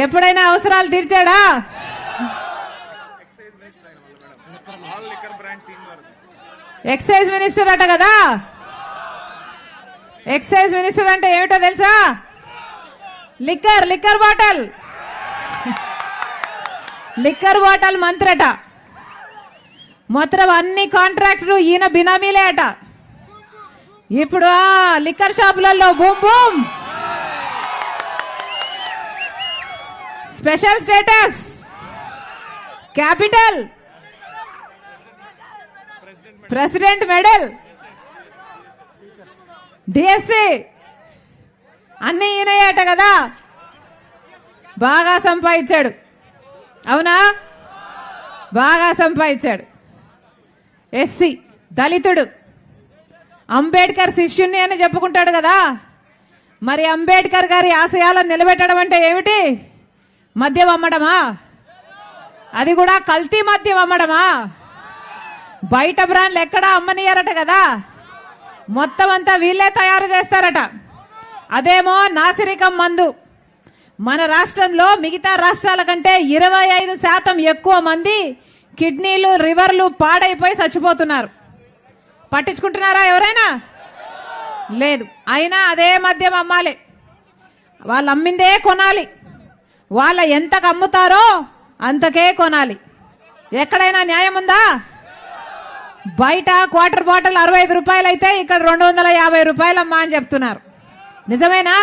ఎప్పుడైనా అవసరాలు తీర్చాడా? Excise minister అట కదా. ఎక్సైజ్ మినిస్టర్ అంటే ఏమిటో తెలుసా? లిక్కర్ బాటల్ మంత్రి అట. మొత్తం అన్ని కాంట్రాక్టులు ఈయన బినామీలే అట. ఇప్పుడు లిక్కర్ షాపులలో boom boom, special status, capital, president medal, DSC అన్ని ఈయనయ్యాట కదా. బాగా సంపాదించాడు, అవునా? బాగా సంపాదించాడు. ఎస్సీ, దళితుడు, అంబేద్కర్ శిష్యుణ్ణి అని చెప్పుకుంటాడు కదా. మరి అంబేద్కర్ గారి ఆశయాలను నిలబెట్టడం అంటే ఏమిటి? మద్యం అమ్మడమా? అది కూడా కల్తీ మద్యం అమ్మడమా? బయట బ్రాండ్లు ఎక్కడా అమ్మనియారట కదా. మొత్తం అంతా వీళ్ళే తయారు చేస్తారట. అదేమో నాసిరికం మందు. మన రాష్ట్రంలో మిగతా రాష్ట్రాల కంటే 25% ఎక్కువ మంది కిడ్నీలు, లివర్లు పాడైపోయి చచ్చిపోతున్నారు. పట్టించుకుంటున్నారా ఎవరైనా? లేదు. అయినా అదే మద్యం అమ్మాలి, వాళ్ళు అమ్మిందే కొనాలి. వాళ్ళ ఎంతకు అమ్ముతారో అంతకే కొనాలి. ఎక్కడైనా న్యాయం ఉందా? బయట క్వార్టర్ బాటిల్ 65 రూపాయలు అయితే ఇక్కడ 250 రూపాయలు అమ్మా అని చెప్తున్నారు. నిజమేనా?